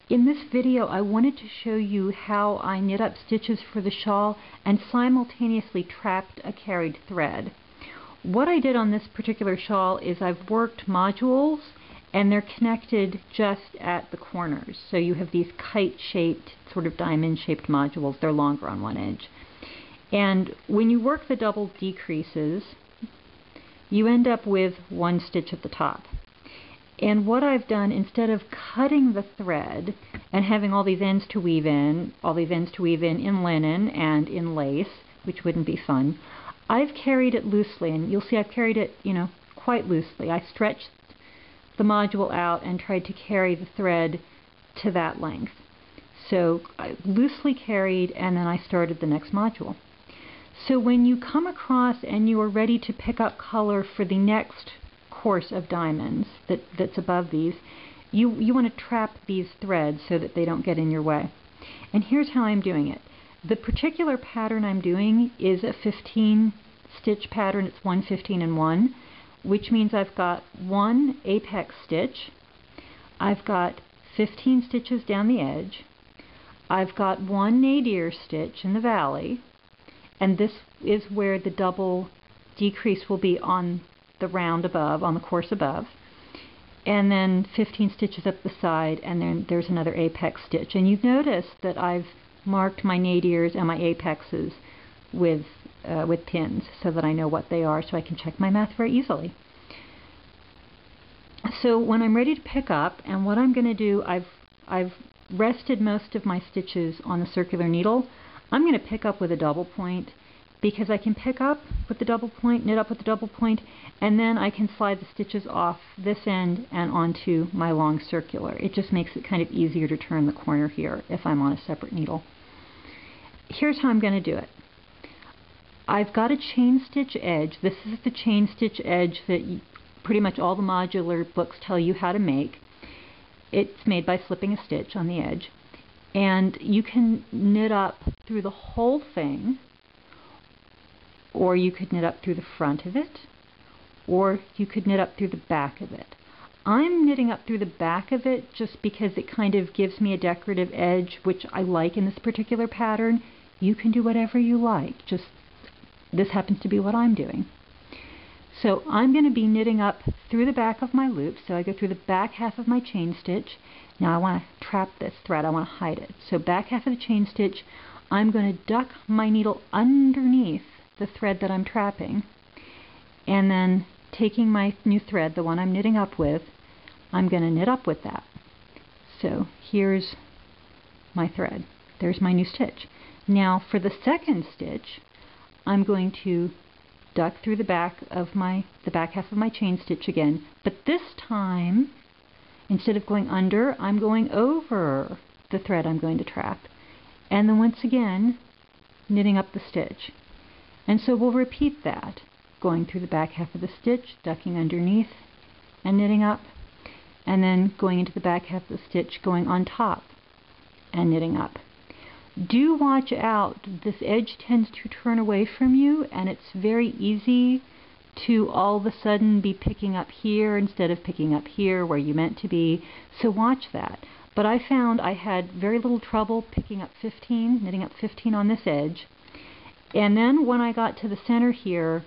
In this video, I wanted to show you how I knit up stitches for the shawl and simultaneously trapped a carried thread. What I did on this particular shawl is I've worked modules and they're connected just at the corners. So you have these kite-shaped, sort of diamond-shaped modules. They're longer on one edge. And when you work the double decreases, you end up with one stitch at the top. And what I've done, instead of cutting the thread and having all these ends to weave in in linen and in lace, which wouldn't be fun, I've carried it loosely. And you'll see I've carried it, quite loosely. I stretched the module out and tried to carry the thread to that length. So I loosely carried, and then I started the next module. So when you come across and you are ready to pick up color for the next course of diamonds that's above these, you want to trap these threads so that they don't get in your way. And here's how I'm doing it. The particular pattern I'm doing is a 15 stitch pattern. It's 1, 15, and 1, which means I've got one apex stitch, I've got 15 stitches down the edge, I've got one nadir stitch in the valley, and this is where the double decrease will be on the round above, on the course above, and then 15 stitches up the side, and then there's another apex stitch. And you've noticed that I've marked my nadirs and my apexes with pins so that I know what they are, so I can check my math very easily. So when I'm ready to pick up, and what I'm going to do, I've rested most of my stitches on the circular needle. I'm going to pick up with a double point, because I can pick up with the double point, knit up with the double point, and then I can slide the stitches off this end and onto my long circular. It just makes it kind of easier to turn the corner here if I'm on a separate needle. Here's how I'm going to do it. I've got a chain stitch edge. This is the chain stitch edge that pretty much all the modular books tell you how to make. It's made by slipping a stitch on the edge. And you can knit up through the whole thing, or you could knit up through the front of it, or you could knit up through the back of it. I'm knitting up through the back of it just because it kind of gives me a decorative edge, which I like in this particular pattern. You can do whatever you like, just this happens to be what I'm doing. So I'm going to be knitting up through the back of my loop, so I go through the back half of my chain stitch. Now I want to trap this thread, I want to hide it. So back half of the chain stitch, I'm going to duck my needle underneath the thread that I'm trapping, and then taking my new thread, the one I'm knitting up with, I'm going to knit up with that. So here's my thread. There's my new stitch. Now for the second stitch, I'm going to duck through the back half of my chain stitch again, but this time, instead of going under, I'm going over the thread I'm going to trap, and then once again knitting up the stitch. And so we'll repeat that, going through the back half of the stitch, ducking underneath and knitting up, and then going into the back half of the stitch, going on top and knitting up. Do watch out. This edge tends to turn away from you, and it's very easy to all of a sudden be picking up here instead of picking up here where you meant to be. So watch that. But I found I had very little trouble picking up 15, knitting up 15 on this edge. And then when I got to the center here,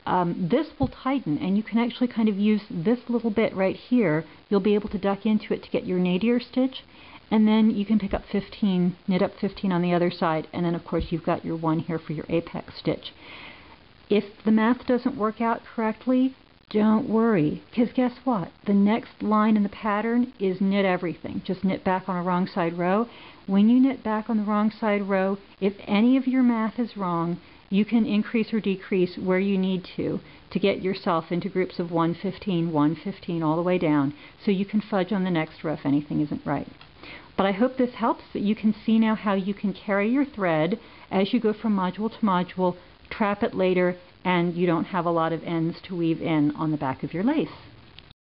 this will tighten, and you can actually kind of use this little bit right here. You'll be able to duck into it to get your nadir stitch, and then you can pick up 15, knit up 15 on the other side, and then of course you've got your one here for your apex stitch. If the math doesn't work out correctly, don't worry, because guess what? The next line in the pattern is knit everything. Just knit back on a wrong side row. When you knit back on the wrong side row, if any of your math is wrong, you can increase or decrease where you need to get yourself into groups of 1, 15, 1, 15, all the way down, so you can fudge on the next row if anything isn't right. But I hope this helps, that you can see now how you can carry your thread as you go from module to module, trap it later, and you don't have a lot of ends to weave in on the back of your lace.